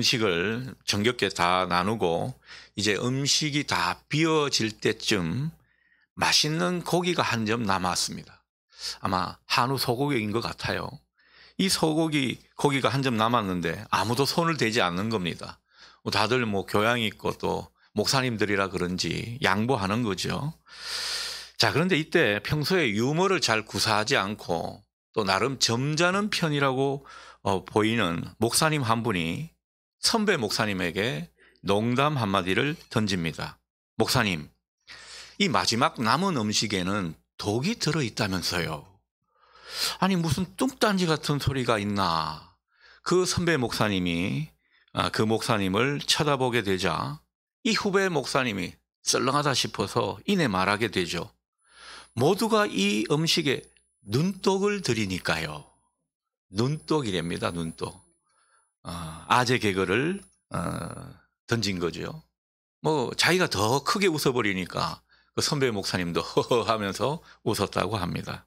음식을 정겹게 다 나누고 이제 음식이 다 비어질 때쯤 맛있는 고기가 한 점 남았습니다. 아마 한우 소고기인 것 같아요. 이 고기가 한 점 남았는데 아무도 손을 대지 않는 겁니다. 다들 뭐 교양이 있고 또 목사님들이라 그런지 양보하는 거죠. 자, 그런데 이때 평소에 유머를 잘 구사하지 않고 또 나름 점잖은 편이라고 보이는 목사님 한 분이 선배 목사님에게 농담 한마디를 던집니다. 목사님, 이 마지막 남은 음식에는 독이 들어있다면서요. 아니 무슨 뚱딴지 같은 소리가 있나. 그 선배 목사님이 그 목사님을 쳐다보게 되자 이 후배 목사님이 썰렁하다 싶어서 이내 말하게 되죠. 모두가 이 음식에 눈독을 들이니까요. 눈독이랍니다. 눈독. 아재 개그를 던진 거죠. 뭐 자기가 더 크게 웃어버리니까 그 선배 목사님도 허허 하면서 웃었다고 합니다.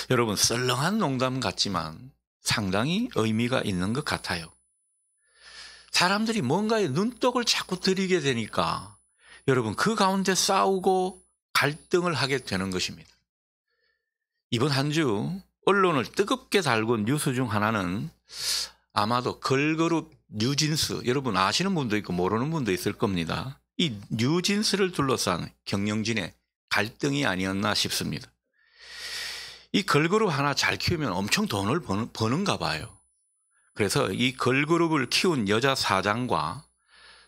여러분, 썰렁한 농담 같지만 상당히 의미가 있는 것 같아요. 사람들이 뭔가에 눈독을 자꾸 들이게 되니까 여러분 그 가운데 싸우고 갈등을 하게 되는 것입니다. 이번 한 주 언론을 뜨겁게 달군 뉴스 중 하나는 아마도 걸그룹 뉴진스, 여러분 아시는 분도 있고 모르는 분도 있을 겁니다. 이 뉴진스를 둘러싼 경영진의 갈등이 아니었나 싶습니다. 이 걸그룹 하나 잘 키우면 엄청 돈을 버는가 봐요. 그래서 이 걸그룹을 키운 여자 사장과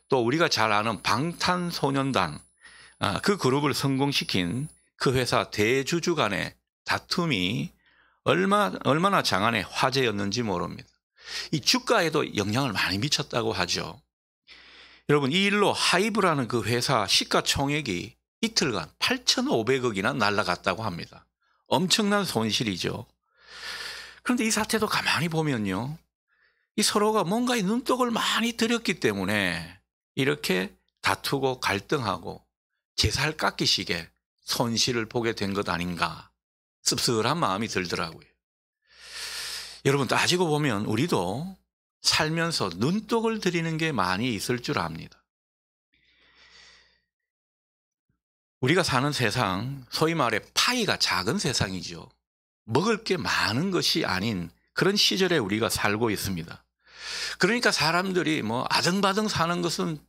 또 우리가 잘 아는 방탄소년단, 그 그룹을 성공시킨 그 회사 대주주 간의 다툼이 얼마나 장안의 화제였는지 모릅니다. 이 주가에도 영향을 많이 미쳤다고 하죠. 여러분, 이 일로 하이브라는 그 회사 시가총액이 이틀간 8,500억이나 날아갔다고 합니다. 엄청난 손실이죠. 그런데 이 사태도 가만히 보면요, 이 서로가 뭔가에 눈독을 많이 들였기 때문에 이렇게 다투고 갈등하고 제살 깎이시게 손실을 보게 된 것 아닌가 씁쓸한 마음이 들더라고요. 여러분, 따지고 보면 우리도 살면서 눈독을 들이는 게 많이 있을 줄 압니다. 우리가 사는 세상, 소위 말해 파이가 작은 세상이죠. 먹을 게 많은 것이 아닌 그런 시절에 우리가 살고 있습니다. 그러니까 사람들이 뭐 아등바등 사는 것은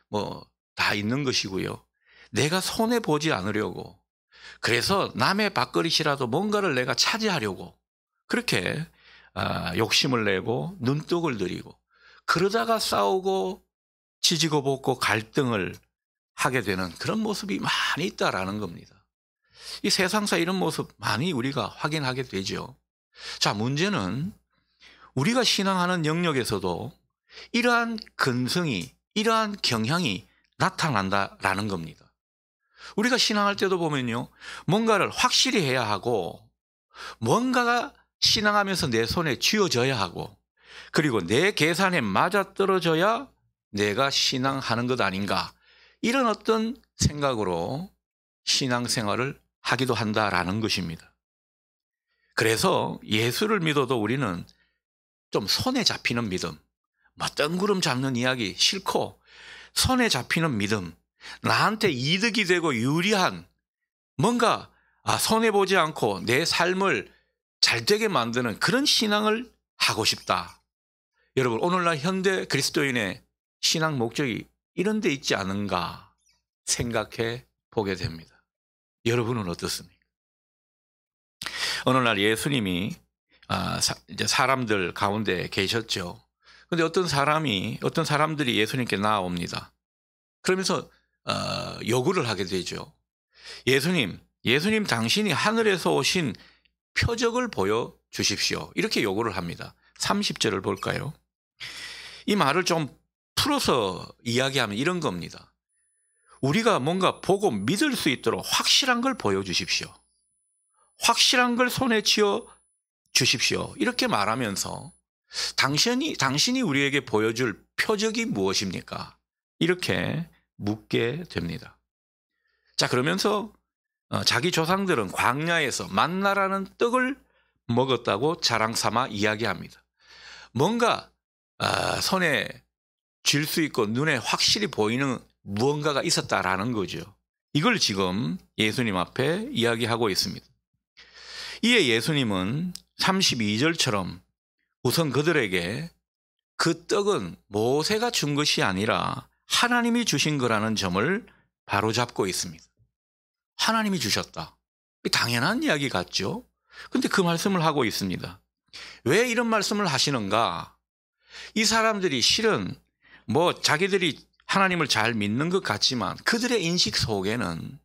뭐 다 있는 것이고요. 내가 손해 보지 않으려고, 그래서 남의 밥그릇이라도 뭔가를 내가 차지하려고 그렇게 욕심을 내고 눈독을 들이고 그러다가 싸우고 지지고 볶고 갈등을 하게 되는 그런 모습이 많이 있다라는 겁니다. 이 세상사 이런 모습 많이 우리가 확인하게 되죠. 자, 문제는 우리가 신앙하는 영역에서도 이러한 근성이, 이러한 경향이 나타난다라는 겁니다. 우리가 신앙할 때도 보면요, 뭔가를 확실히 해야 하고 뭔가가 신앙하면서 내 손에 쥐어져야 하고 그리고 내 계산에 맞아떨어져야 내가 신앙하는 것 아닌가, 이런 어떤 생각으로 신앙생활을 하기도 한다라는 것입니다. 그래서 예수를 믿어도 우리는 좀 손에 잡히는 믿음, 뭐 뜬구름 잡는 이야기 싫고 손에 잡히는 믿음, 나한테 이득이 되고 유리한 뭔가 손해보지 않고 내 삶을 잘되게 만드는 그런 신앙을 하고 싶다. 여러분, 오늘날 현대 그리스도인의 신앙 목적이 이런 데 있지 않은가 생각해 보게 됩니다. 여러분은 어떻습니까? 오늘날 예수님이 이제 사람들 가운데 계셨죠. 그런데 어떤 사람들이 예수님께 나아옵니다. 그러면서 요구를 하게 되죠. 예수님 당신이 하늘에서 오신 표적을 보여주십시오. 이렇게 요구를 합니다. 30절을 볼까요? 이 말을 좀 풀어서 이야기하면 이런 겁니다. 우리가 뭔가 보고 믿을 수 있도록 확실한 걸 보여주십시오. 확실한 걸 손에 쥐어 주십시오. 이렇게 말하면서 당신이 우리에게 보여줄 표적이 무엇입니까? 이렇게 묻게 됩니다. 자, 그러면서 자기 조상들은 광야에서 만나라는 떡을 먹었다고 자랑 삼아 이야기합니다. 뭔가 손에 쥘 수 있고 눈에 확실히 보이는 무언가가 있었다라는 거죠. 이걸 지금 예수님 앞에 이야기하고 있습니다. 이에 예수님은 32절처럼 우선 그들에게 그 떡은 모세가 준 것이 아니라 하나님이 주신 거라는 점을 바로잡고 있습니다. 하나님이 주셨다. 당연한 이야기 같죠? 근데 그 말씀을 하고 있습니다. 왜 이런 말씀을 하시는가? 이 사람들이 실은 자기들이 하나님을 잘 믿는 것 같지만 그들의 인식 속에는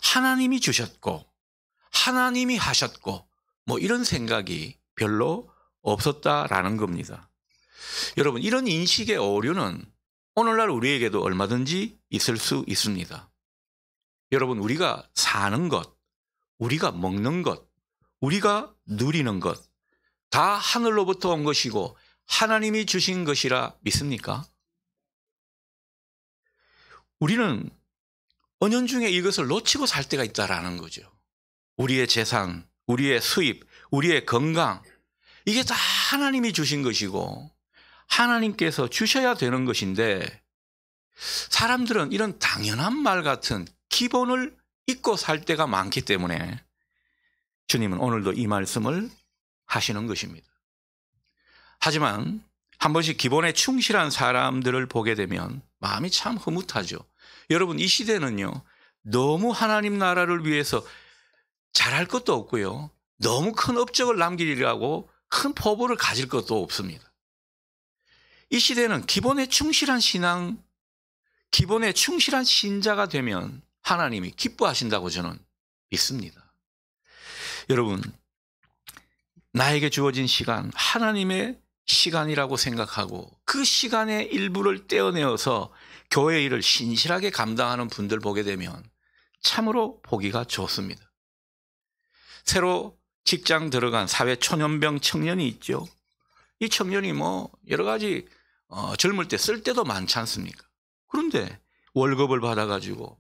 하나님이 주셨고 하나님이 하셨고 이런 생각이 별로 없었다라는 겁니다. 여러분, 이런 인식의 오류는 오늘날 우리에게도 얼마든지 있을 수 있습니다. 여러분, 우리가 사는 것, 우리가 먹는 것, 우리가 누리는 것 다 하늘로부터 온 것이고 하나님이 주신 것이라 믿습니까? 우리는 은연중에 이것을 놓치고 살 때가 있다라는 거죠. 우리의 재산, 우리의 수입, 우리의 건강, 이게 다 하나님이 주신 것이고 하나님께서 주셔야 되는 것인데 사람들은 이런 당연한 말 같은 기본을 잊고 살 때가 많기 때문에 주님은 오늘도 이 말씀을 하시는 것입니다. 하지만 한 번씩 기본에 충실한 사람들을 보게 되면 마음이 참 흐뭇하죠. 여러분, 이 시대는요, 너무 하나님 나라를 위해서 잘할 것도 없고요, 너무 큰 업적을 남기려고 큰 포부를 가질 것도 없습니다. 이 시대는 기본에 충실한 신앙, 기본에 충실한 신자가 되면 하나님이 기뻐하신다고 저는 믿습니다. 여러분, 나에게 주어진 시간, 하나님의 시간이라고 생각하고 그 시간의 일부를 떼어내어서 교회 일을 신실하게 감당하는 분들 보게 되면 참으로 보기가 좋습니다. 새로 직장 들어간 사회 초년병 청년이 있죠. 이 청년이 여러 가지 젊을 때 쓸 때도 많지 않습니까? 그런데 월급을 받아가지고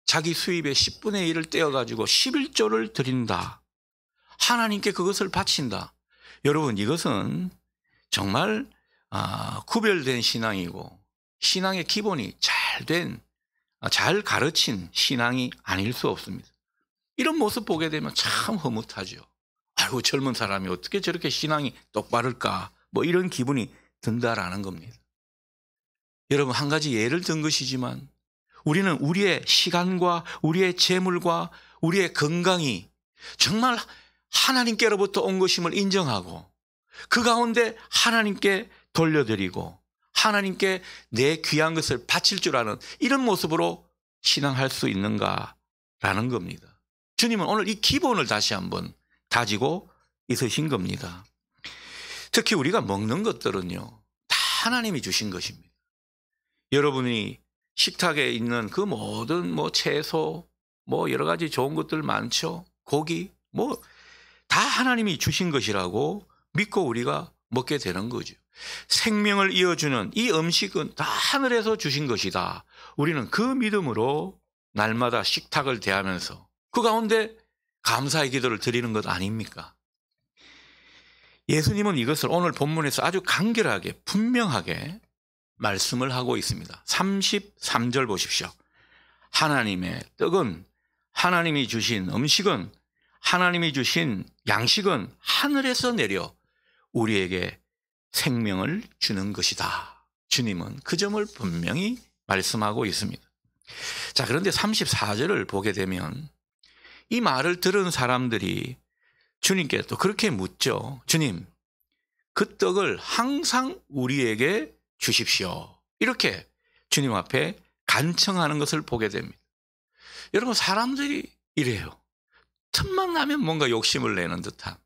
자기 수입의 10분의 1을 떼어가지고 11조를 드린다. 하나님께 그것을 바친다. 여러분, 이것은 정말 구별된 신앙이고 신앙의 기본이 잘 가르친 신앙이 아닐 수 없습니다. 이런 모습 보게 되면 참 흐뭇하죠. 아이고, 젊은 사람이 어떻게 저렇게 신앙이 똑바를까? 이런 기분이 든다라는 겁니다. 여러분, 한 가지 예를 든 것이지만 우리는 우리의 시간과 우리의 재물과 우리의 건강이 정말 하나님께로부터 온 것임을 인정하고 그 가운데 하나님께 돌려드리고 하나님께 내 귀한 것을 바칠 줄 아는 이런 모습으로 신앙할 수 있는가라는 겁니다. 주님은 오늘 이 기본을 다시 한번 다지고 있으신 겁니다. 특히 우리가 먹는 것들은요, 다 하나님이 주신 것입니다. 여러분이 식탁에 있는 그 모든 채소, 여러 가지 좋은 것들 많죠. 고기, 다 하나님이 주신 것이라고 믿고 우리가 먹게 되는 거죠. 생명을 이어주는 이 음식은 다 하늘에서 주신 것이다. 우리는 그 믿음으로 날마다 식탁을 대하면서 그 가운데 감사의 기도를 드리는 것 아닙니까? 예수님은 이것을 오늘 본문에서 아주 간결하게 분명하게 말씀을 하고 있습니다. 33절 보십시오. 하나님의 떡은, 하나님이 주신 음식은, 하나님이 주신 양식은 하늘에서 내려 우리에게 생명을 주는 것이다. 주님은 그 점을 분명히 말씀하고 있습니다. 자, 그런데 34절을 보게 되면 이 말을 들은 사람들이 주님께 또 그렇게 묻죠. 주님, 그 떡을 항상 우리에게 주십시오. 이렇게 주님 앞에 간청하는 것을 보게 됩니다. 여러분, 사람들이 이래요. 틈만 나면 뭔가 욕심을 내는 듯한,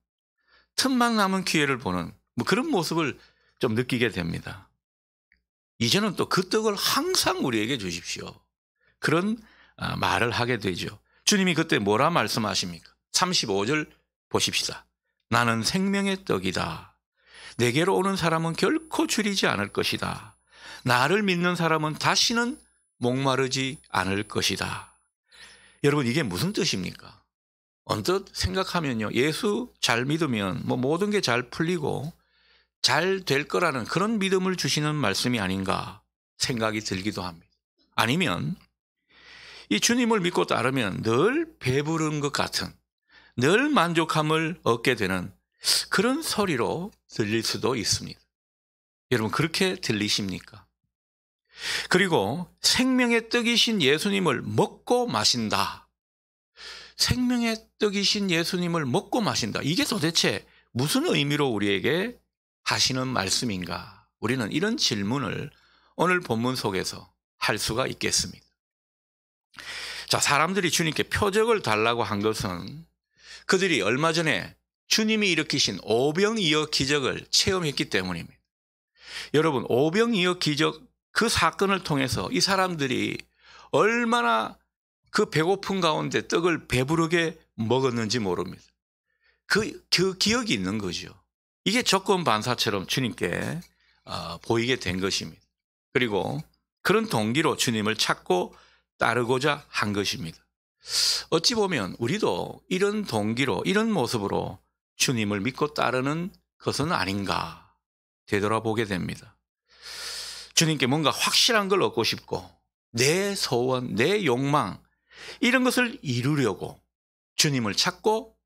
틈만 나면 기회를 보는 그런 모습을 좀 느끼게 됩니다. 이제는 또 그 떡을 항상 우리에게 주십시오. 그런 말을 하게 되죠. 주님이 그때 뭐라 말씀하십니까? 35절 보십시다. 나는 생명의 떡이다. 내게로 오는 사람은 결코 줄이지 않을 것이다. 나를 믿는 사람은 다시는 목마르지 않을 것이다. 여러분, 이게 무슨 뜻입니까? 언뜻 생각하면요, 예수 잘 믿으면 모든 게 잘 풀리고 잘 될 거라는 그런 믿음을 주시는 말씀이 아닌가 생각이 들기도 합니다. 아니면 이 주님을 믿고 따르면 늘 배부른 것 같은, 늘 만족함을 얻게 되는 그런 소리로 들릴 수도 있습니다. 여러분 그렇게 들리십니까? 그리고 생명의 떡이신 예수님을 먹고 마신다. 생명의 떡이신 예수님을 먹고 마신다. 이게 도대체 무슨 의미로 우리에게 하시는 말씀인가? 우리는 이런 질문을 오늘 본문 속에서 할 수가 있겠습니다. 자, 사람들이 주님께 표적을 달라고 한 것은 그들이 얼마 전에 주님이 일으키신 오병이어 기적을 체험했기 때문입니다. 여러분, 오병이어 기적 그 사건을 통해서 이 사람들이 얼마나 그 배고픈 가운데 떡을 배부르게 먹었는지 모릅니다. 그 기억이 있는 거죠. 이게 조건반사처럼 주님께 보이게 된 것입니다. 그리고 그런 동기로 주님을 찾고 따르고자 한 것입니다. 어찌 보면 우리도 이런 동기로, 이런 모습으로 주님을 믿고 따르는 것은 아닌가 되돌아보게 됩니다. 주님께 뭔가 확실한 걸 얻고 싶고 내 소원, 내 욕망 이런 것을 이루려고 주님을 찾고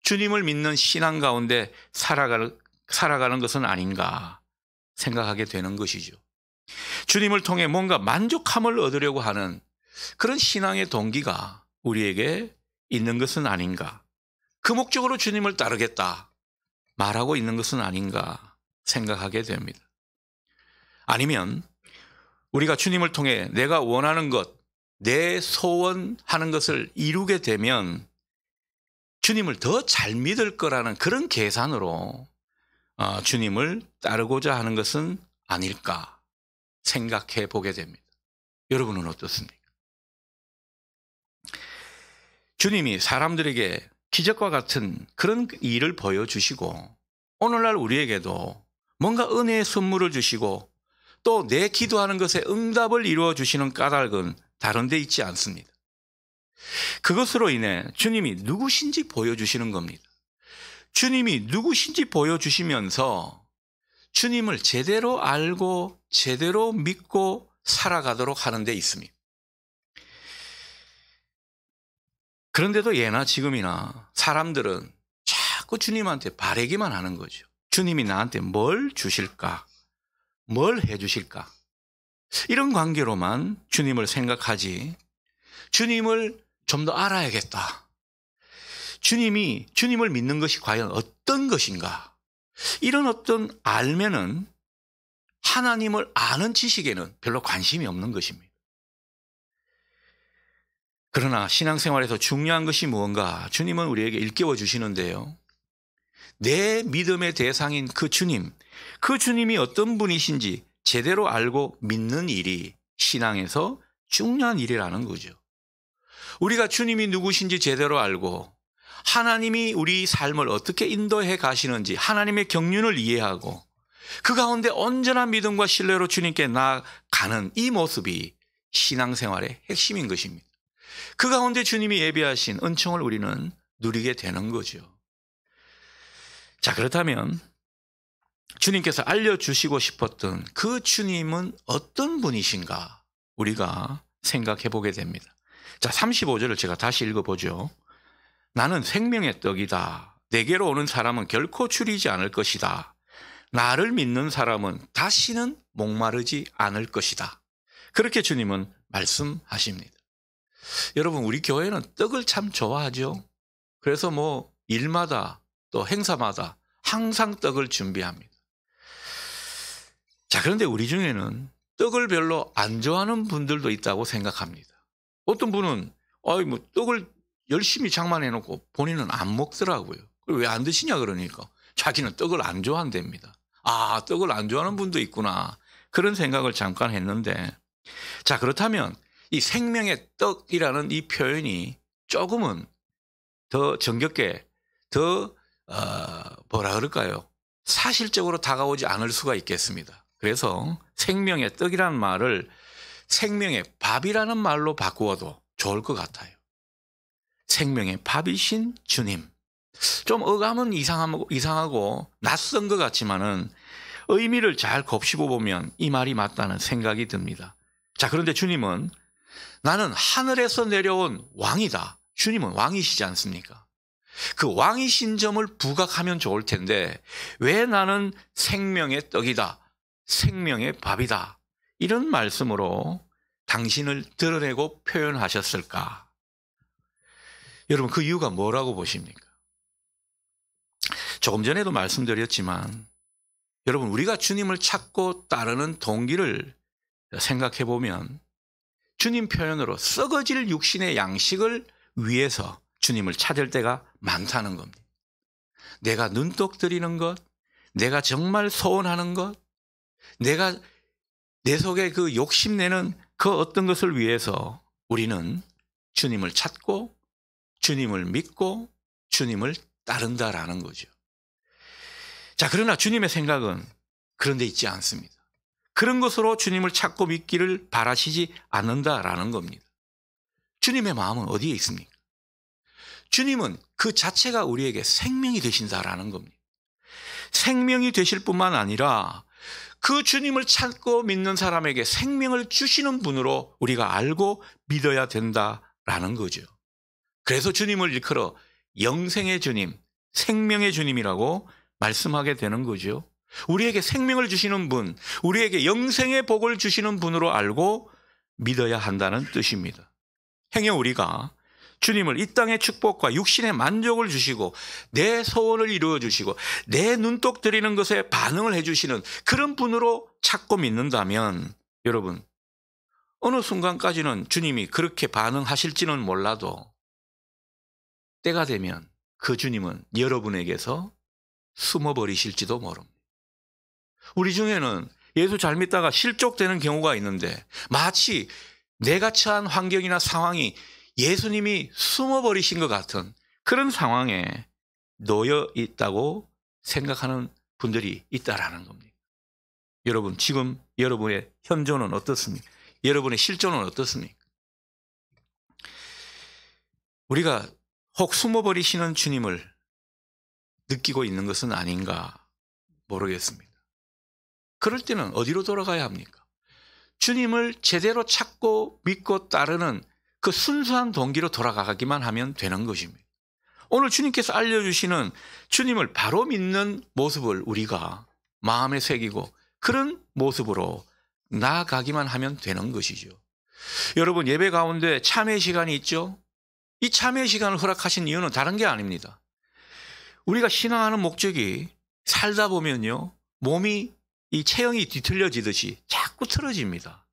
주님을 믿는 신앙 가운데 살아가는 것은 아닌가 생각하게 되는 것이죠. 주님을 통해 뭔가 만족함을 얻으려고 하는 그런 신앙의 동기가 우리에게 있는 것은 아닌가. 그 목적으로 주님을 따르겠다 말하고 있는 것은 아닌가 생각하게 됩니다. 아니면 우리가 주님을 통해 내가 원하는 것, 내 소원하는 것을 이루게 되면 주님을 더 잘 믿을 거라는 그런 계산으로 주님을 따르고자 하는 것은 아닐까 생각해 보게 됩니다. 여러분은 어떻습니까? 주님이 사람들에게 기적과 같은 그런 일을 보여주시고 오늘날 우리에게도 뭔가 은혜의 선물을 주시고 또 내 기도하는 것에 응답을 이루어 주시는 까닭은 다른 데 있지 않습니다. 그것으로 인해 주님이 누구신지 보여주시는 겁니다. 주님이 누구신지 보여주시면서 주님을 제대로 알고 제대로 믿고 살아가도록 하는 데 있습니다. 그런데도 예나 지금이나 사람들은 자꾸 주님한테 바라기만 하는 거죠. 주님이 나한테 뭘 주실까? 뭘 해주실까? 이런 관계로만 주님을 생각하지 주님을 좀 더 알아야겠다. 주님을 믿는 것이 과연 어떤 것인가? 이런 어떤 알면은 하나님을 아는 지식에는 별로 관심이 없는 것입니다. 그러나 신앙생활에서 중요한 것이 무언가 주님은 우리에게 일깨워 주시는데요. 내 믿음의 대상인 그 주님이 어떤 분이신지 제대로 알고 믿는 일이 신앙에서 중요한 일이라는 거죠. 우리가 주님이 누구신지 제대로 알고 하나님이 우리 삶을 어떻게 인도해 가시는지 하나님의 경륜을 이해하고 그 가운데 온전한 믿음과 신뢰로 주님께 나아가는 이 모습이 신앙생활의 핵심인 것입니다. 그 가운데 주님이 예비하신 은총을 우리는 누리게 되는 거죠. 자, 그렇다면 주님께서 알려주시고 싶었던 그 주님은 어떤 분이신가 우리가 생각해 보게 됩니다. 자, 35절을 제가 다시 읽어보죠. 나는 생명의 떡이다. 내게로 오는 사람은 결코 줄이지 않을 것이다. 나를 믿는 사람은 다시는 목마르지 않을 것이다. 그렇게 주님은 말씀하십니다. 여러분, 우리 교회는 떡을 참 좋아하죠. 그래서 일마다 또 행사마다 항상 떡을 준비합니다. 자, 그런데 우리 중에는 떡을 별로 안 좋아하는 분들도 있다고 생각합니다. 어떤 분은 떡을 열심히 장만해놓고 본인은 안 먹더라고요. 왜 안 드시냐 그러니까 자기는 떡을 안 좋아한답니다. 아, 떡을 안 좋아하는 분도 있구나. 그런 생각을 잠깐 했는데, 자, 그렇다면 이 생명의 떡이라는 이 표현이 조금은 더 정겹게 더 사실적으로 다가오지 않을 수가 있겠습니다. 그래서 생명의 떡이라는 말을 생명의 밥이라는 말로 바꾸어도 좋을 것 같아요. 생명의 밥이신 주님. 좀 어감은 이상하고 낯선 것 같지만은 의미를 잘 곱씹어 보면 이 말이 맞다는 생각이 듭니다. 자, 그런데 주님은 나는 하늘에서 내려온 왕이다. 주님은 왕이시지 않습니까? 그 왕이신 점을 부각하면 좋을 텐데 왜 나는 생명의 떡이다, 생명의 밥이다, 이런 말씀으로 당신을 드러내고 표현하셨을까? 여러분, 그 이유가 뭐라고 보십니까? 조금 전에도 말씀드렸지만 여러분, 우리가 주님을 찾고 따르는 동기를 생각해 보면 주님 표현으로 썩어질 육신의 양식을 위해서 주님을 찾을 때가 많다는 겁니다. 내가 눈독 들이는 것, 내가 정말 소원하는 것, 내가 내 속에 그 욕심내는 그 어떤 것을 위해서 우리는 주님을 찾고 주님을 믿고 주님을 따른다라는 거죠. 자, 그러나 주님의 생각은 그런 데 있지 않습니다. 그런 것으로 주님을 찾고 믿기를 바라시지 않는다라는 겁니다. 주님의 마음은 어디에 있습니까? 주님은 그 자체가 우리에게 생명이 되신다라는 겁니다. 생명이 되실 뿐만 아니라 그 주님을 찾고 믿는 사람에게 생명을 주시는 분으로 우리가 알고 믿어야 된다라는 거죠. 그래서 주님을 일컬어 영생의 주님, 생명의 주님이라고 말씀하게 되는 거죠. 우리에게 생명을 주시는 분, 우리에게 영생의 복을 주시는 분으로 알고 믿어야 한다는 뜻입니다. 행여 우리가 주님을 이 땅의 축복과 육신의 만족을 주시고 내 소원을 이루어 주시고 내 눈독 들이는 것에 반응을 해 주시는 그런 분으로 찾고 믿는다면 여러분, 어느 순간까지는 주님이 그렇게 반응하실지는 몰라도 때가 되면 그 주님은 여러분에게서 숨어버리실지도 모릅니다. 우리 중에는 예수 잘 믿다가 실족되는 경우가 있는데 마치 내가 처한 환경이나 상황이 예수님이 숨어버리신 것 같은 그런 상황에 놓여 있다고 생각하는 분들이 있다라는 겁니다. 여러분, 지금 여러분의 현존은 어떻습니까? 여러분의 실존은 어떻습니까? 우리가 혹 숨어버리시는 주님을 느끼고 있는 것은 아닌가 모르겠습니다. 그럴 때는 어디로 돌아가야 합니까? 주님을 제대로 찾고 믿고 따르는 그 순수한 동기로 돌아가기만 하면 되는 것입니다. 오늘 주님께서 알려주시는 주님을 바로 믿는 모습을 우리가 마음에 새기고 그런 모습으로 나아가기만 하면 되는 것이죠. 여러분, 예배 가운데 참회 시간이 있죠? 이 참회 시간을 허락하신 이유는 다른 게 아닙니다. 우리가 신앙하는 목적이 살다 보면요, 몸이 이 체형이 뒤틀려지듯이 자꾸 틀어집니다.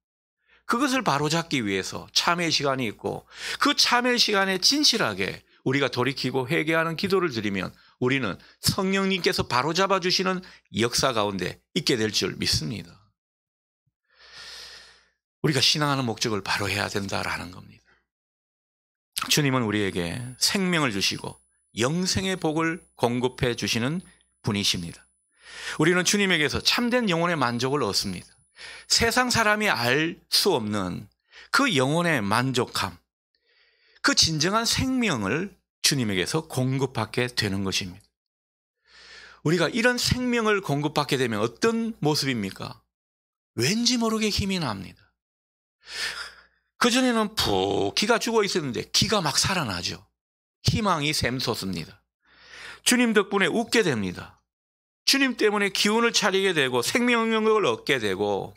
그것을 바로잡기 위해서 참회 시간이 있고 그 참회 시간에 진실하게 우리가 돌이키고 회개하는 기도를 드리면 우리는 성령님께서 바로잡아 주시는 역사 가운데 있게 될 줄 믿습니다. 우리가 신앙하는 목적을 바로 해야 된다라는 겁니다. 주님은 우리에게 생명을 주시고 영생의 복을 공급해 주시는 분이십니다. 우리는 주님에게서 참된 영혼의 만족을 얻습니다. 세상 사람이 알 수 없는 그 영혼의 만족함, 그 진정한 생명을 주님에게서 공급받게 되는 것입니다. 우리가 이런 생명을 공급받게 되면 어떤 모습입니까? 왠지 모르게 힘이 납니다. 그전에는 푹 기가 죽어 있었는데 기가 막 살아나죠. 희망이 샘솟습니다. 주님 덕분에 웃게 됩니다. 주님 때문에 기운을 차리게 되고 생명력을 얻게 되고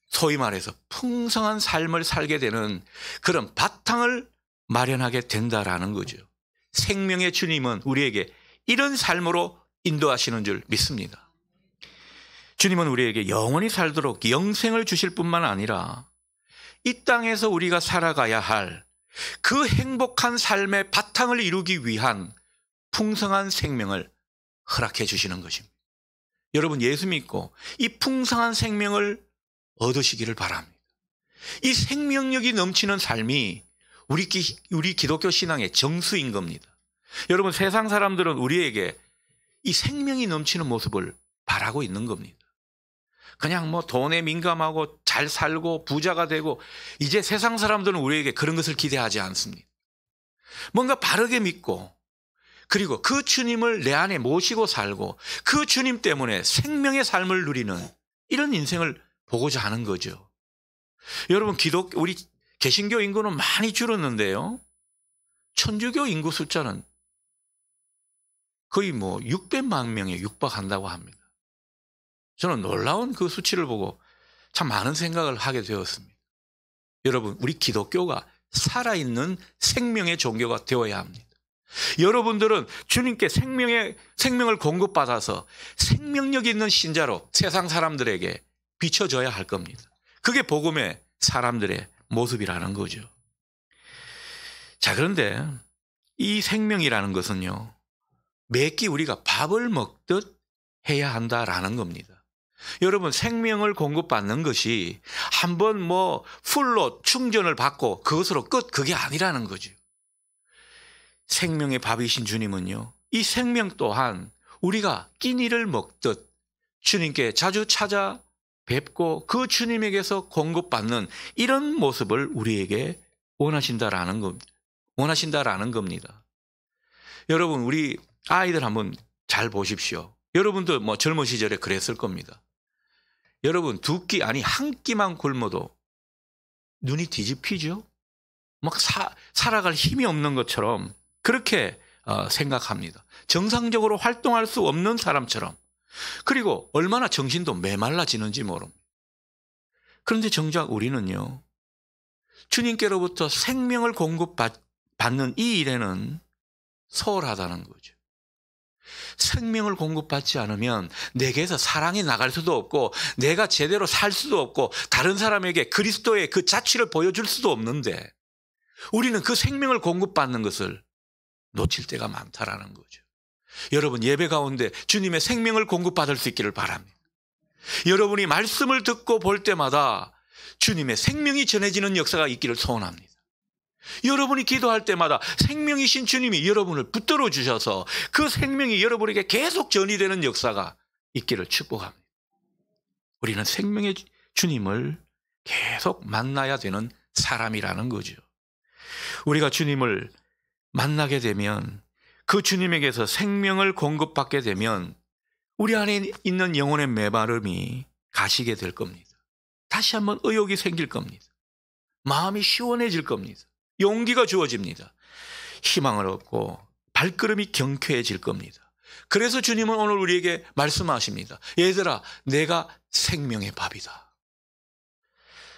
소위 말해서 풍성한 삶을 살게 되는 그런 바탕을 마련하게 된다라는 거죠. 생명의 주님은 우리에게 이런 삶으로 인도하시는 줄 믿습니다. 주님은 우리에게 영원히 살도록 영생을 주실 뿐만 아니라 이 땅에서 우리가 살아가야 할 그 행복한 삶의 바탕을 이루기 위한 풍성한 생명을 허락해 주시는 것입니다. 여러분, 예수 믿고 이 풍성한 생명을 얻으시기를 바랍니다. 이 생명력이 넘치는 삶이 우리 기독교 신앙의 정수인 겁니다. 여러분, 세상 사람들은 우리에게 이 생명이 넘치는 모습을 바라고 있는 겁니다. 그냥 뭐 돈에 민감하고 잘 살고 부자가 되고 이제 세상 사람들은 우리에게 그런 것을 기대하지 않습니다. 뭔가 바르게 믿고 그리고 그 주님을 내 안에 모시고 살고 그 주님 때문에 생명의 삶을 누리는 이런 인생을 보고자 하는 거죠. 여러분, 우리 개신교 인구는 많이 줄었는데요. 천주교 인구 숫자는 거의 600만 명에 육박한다고 합니다. 저는 놀라운 그 수치를 보고 참 많은 생각을 하게 되었습니다. 여러분, 우리 기독교가 살아있는 생명의 종교가 되어야 합니다. 여러분들은 주님께 생명을 공급받아서 생명력 있는 신자로 세상 사람들에게 비춰져야 할 겁니다. 그게 복음의 사람들의 모습이라는 거죠. 자, 그런데 이 생명이라는 것은요, 매끼 우리가 밥을 먹듯 해야 한다라는 겁니다. 여러분, 생명을 공급받는 것이 한번 풀로 충전을 받고 그것으로 끝, 그게 아니라는 거죠. 생명의 밥이신 주님은요, 이 생명 또한 우리가 끼니를 먹듯 주님께 자주 찾아뵙고 그 주님에게서 공급받는 이런 모습을 우리에게 원하신다라는 겁니다. 여러분, 우리 아이들 한번 잘 보십시오. 여러분도 젊은 시절에 그랬을 겁니다. 여러분, 한 끼만 굶어도 눈이 뒤집히죠? 살아갈 힘이 없는 것처럼 그렇게 생각합니다. 정상적으로 활동할 수 없는 사람처럼. 그리고 얼마나 정신도 메말라지는지 모릅니다. 그런데 정작 우리는요, 주님께로부터 생명을 공급받는 이 일에는 소홀하다는 거죠. 생명을 공급받지 않으면 내게서 사랑이 나갈 수도 없고 내가 제대로 살 수도 없고 다른 사람에게 그리스도의 그 자취를 보여줄 수도 없는데 우리는 그 생명을 공급받는 것을 놓칠 때가 많다라는 거죠. 여러분, 예배 가운데 주님의 생명을 공급받을 수 있기를 바랍니다. 여러분이 말씀을 듣고 볼 때마다 주님의 생명이 전해지는 역사가 있기를 소원합니다. 여러분이 기도할 때마다 생명이신 주님이 여러분을 붙들어 주셔서 그 생명이 여러분에게 계속 전이되는 역사가 있기를 축복합니다. 우리는 생명의 주님을 계속 만나야 되는 사람이라는 거죠. 우리가 주님을 만나게 되면 그 주님에게서 생명을 공급받게 되면 우리 안에 있는 영혼의 메마름이 가시게 될 겁니다. 다시 한번 의욕이 생길 겁니다. 마음이 시원해질 겁니다. 용기가 주어집니다. 희망을 얻고 발걸음이 경쾌해질 겁니다. 그래서 주님은 오늘 우리에게 말씀하십니다. 얘들아, 내가 생명의 밥이다.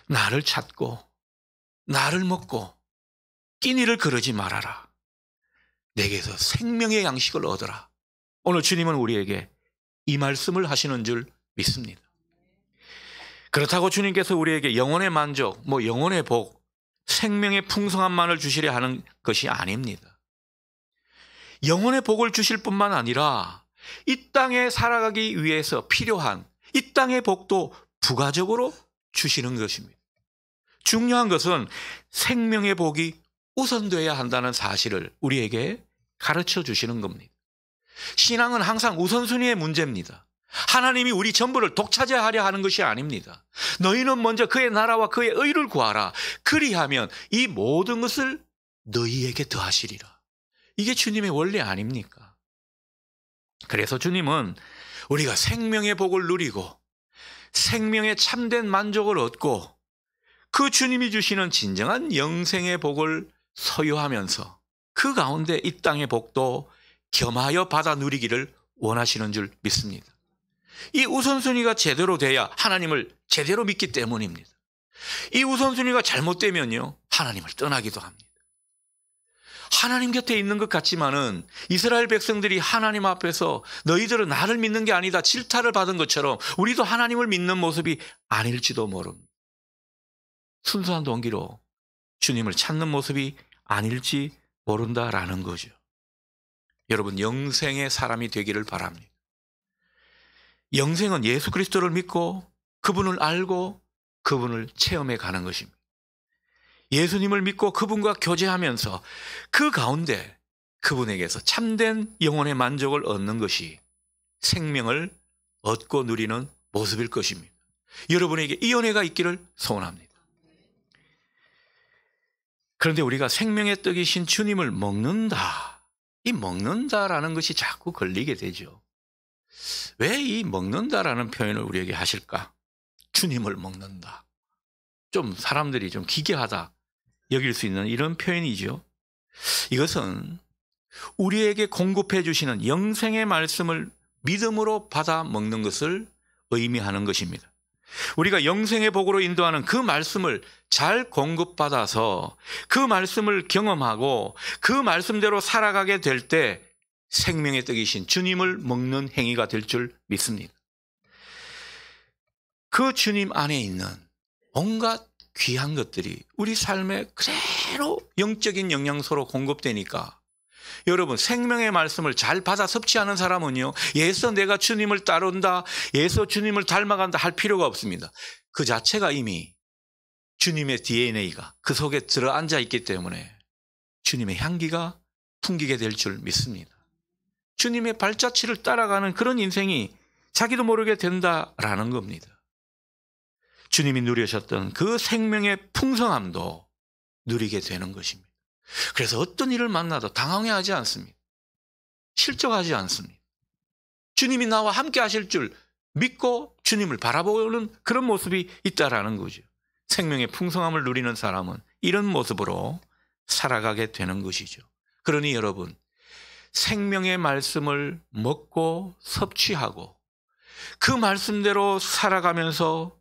나를 찾고 나를 먹고 끼니를 거르지 말아라. 내게서 생명의 양식을 얻어라. 오늘 주님은 우리에게 이 말씀을 하시는 줄 믿습니다. 그렇다고 주님께서 우리에게 영혼의 만족, 영혼의 복, 생명의 풍성함만을 주시려 하는 것이 아닙니다. 영혼의 복을 주실 뿐만 아니라 이 땅에 살아가기 위해서 필요한 이 땅의 복도 부가적으로 주시는 것입니다. 중요한 것은 생명의 복이 우선되어야 한다는 사실을 우리에게 가르쳐 주시는 겁니다. 신앙은 항상 우선순위의 문제입니다. 하나님이 우리 전부를 독차지하려 하는 것이 아닙니다. 너희는 먼저 그의 나라와 그의 의를 구하라. 그리하면 이 모든 것을 너희에게 더하시리라. 이게 주님의 원리 아닙니까? 그래서 주님은 우리가 생명의 복을 누리고 생명의 참된 만족을 얻고 그 주님이 주시는 진정한 영생의 복을 소유하면서 그 가운데 이 땅의 복도 겸하여 받아 누리기를 원하시는 줄 믿습니다. 이 우선순위가 제대로 돼야 하나님을 제대로 믿기 때문입니다. 이 우선순위가 잘못되면요, 하나님을 떠나기도 합니다. 하나님 곁에 있는 것 같지만은 이스라엘 백성들이 하나님 앞에서 너희들은 나를 믿는 게 아니다 질타를 받은 것처럼 우리도 하나님을 믿는 모습이 아닐지도 모릅니다. 순수한 동기로 주님을 찾는 모습이 아닐지 모른다라는 거죠. 여러분, 영생의 사람이 되기를 바랍니다. 영생은 예수 그리스도를 믿고 그분을 알고 그분을 체험해 가는 것입니다. 예수님을 믿고 그분과 교제하면서 그 가운데 그분에게서 참된 영혼의 만족을 얻는 것이 생명을 얻고 누리는 모습일 것입니다. 여러분에게 이 은혜가 있기를 소원합니다. 그런데 우리가 생명의 떡이신 주님을 먹는다, 이 먹는다라는 것이 자꾸 걸리게 되죠. 왜 이 먹는다라는 표현을 우리에게 하실까? 주님을 먹는다. 좀 사람들이 좀 기괴하다 여길 수 있는 이런 표현이죠. 이것은 우리에게 공급해 주시는 영생의 말씀을 믿음으로 받아 먹는 것을 의미하는 것입니다. 우리가 영생의 복으로 인도하는 그 말씀을 잘 공급받아서 그 말씀을 경험하고 그 말씀대로 살아가게 될 때 생명의 떡이신 주님을 먹는 행위가 될 줄 믿습니다. 그 주님 안에 있는 온갖 귀한 것들이 우리 삶에 그대로 영적인 영양소로 공급되니까 여러분, 생명의 말씀을 잘 받아 섭취하는 사람은요, 예서 내가 주님을 따른다, 예서 주님을 닮아간다 할 필요가 없습니다. 그 자체가 이미 주님의 DNA가 그 속에 들어앉아 있기 때문에 주님의 향기가 풍기게 될 줄 믿습니다. 주님의 발자취를 따라가는 그런 인생이 자기도 모르게 된다라는 겁니다. 주님이 누리셨던 그 생명의 풍성함도 누리게 되는 것입니다. 그래서 어떤 일을 만나도 당황해하지 않습니다. 실족하지 않습니다. 주님이 나와 함께 하실 줄 믿고 주님을 바라보는 그런 모습이 있다라는 거죠. 생명의 풍성함을 누리는 사람은 이런 모습으로 살아가게 되는 것이죠. 그러니 여러분, 생명의 말씀을 먹고 섭취하고 그 말씀대로 살아가면서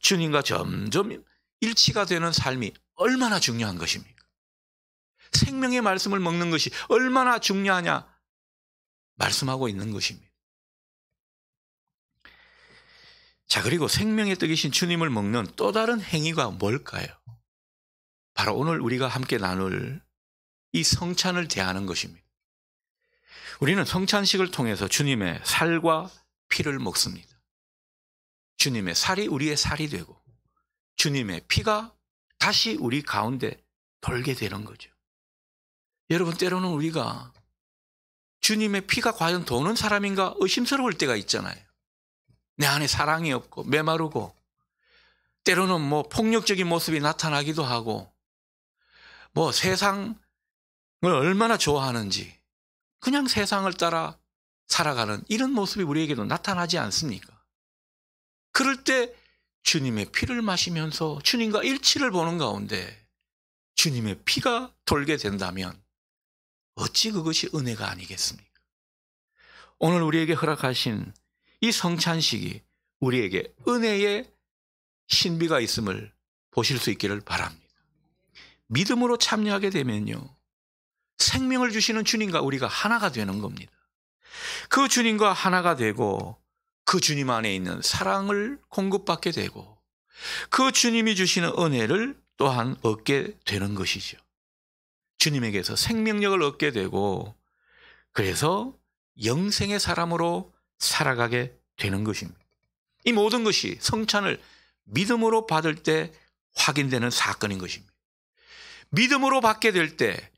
주님과 점점 일치가 되는 삶이 얼마나 중요한 것입니까? 생명의 말씀을 먹는 것이 얼마나 중요하냐 말씀하고 있는 것입니다. 자, 그리고 생명의 떡이신 주님을 먹는 또 다른 행위가 뭘까요? 바로 오늘 우리가 함께 나눌 이 성찬을 대하는 것입니다. 우리는 성찬식을 통해서 주님의 살과 피를 먹습니다. 주님의 살이 우리의 살이 되고 주님의 피가 다시 우리 가운데 돌게 되는 거죠. 여러분, 때로는 우리가 주님의 피가 과연 도는 사람인가 의심스러울 때가 있잖아요. 내 안에 사랑이 없고 메마르고 때로는 폭력적인 모습이 나타나기도 하고 세상을 얼마나 좋아하는지 그냥 세상을 따라 살아가는 이런 모습이 우리에게도 나타나지 않습니까? 그럴 때 주님의 피를 마시면서 주님과 일치를 보는 가운데 주님의 피가 돌게 된다면 어찌 그것이 은혜가 아니겠습니까? 오늘 우리에게 허락하신 이 성찬식이 우리에게 은혜의 신비가 있음을 보실 수 있기를 바랍니다. 믿음으로 참여하게 되면요, 생명을 주시는 주님과 우리가 하나가 되는 겁니다. 그 주님과 하나가 되고 그 주님 안에 있는 사랑을 공급받게 되고 그 주님이 주시는 은혜를 또한 얻게 되는 것이죠. 주님에게서 생명력을 얻게 되고 그래서 영생의 사람으로 살아가게 되는 것입니다. 이 모든 것이 성찬을 믿음으로 받을 때 확인되는 사건인 것입니다. 믿음으로 받게 될 때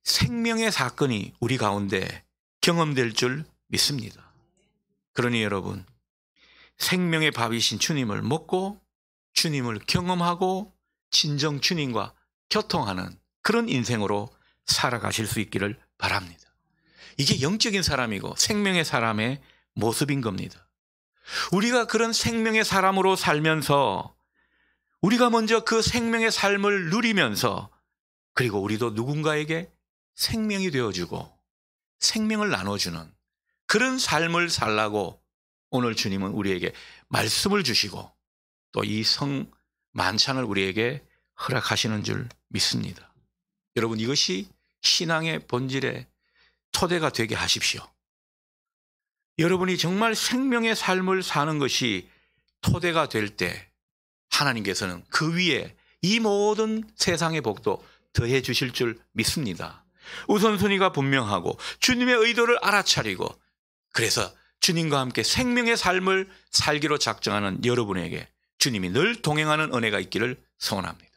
생명의 사건이 우리 가운데 경험될 줄 믿습니다. 그러니 여러분, 생명의 밥이신 주님을 먹고 주님을 경험하고 진정 주님과 교통하는 그런 인생으로 살아가실 수 있기를 바랍니다. 이게 영적인 사람이고 생명의 사람의 모습인 겁니다. 우리가 그런 생명의 사람으로 살면서 우리가 먼저 그 생명의 삶을 누리면서 그리고 우리도 누군가에게 생명이 되어주고 생명을 나눠주는 그런 삶을 살라고 오늘 주님은 우리에게 말씀을 주시고 또 이 성 만찬을 우리에게 허락하시는 줄 믿습니다. 여러분, 이것이 신앙의 본질의 토대가 되게 하십시오. 여러분이 정말 생명의 삶을 사는 것이 토대가 될 때 하나님께서는 그 위에 이 모든 세상의 복도 더해 주실 줄 믿습니다. 우선순위가 분명하고 주님의 의도를 알아차리고 그래서 주님과 함께 생명의 삶을 살기로 작정하는 여러분에게 주님이 늘 동행하는 은혜가 있기를 소원합니다.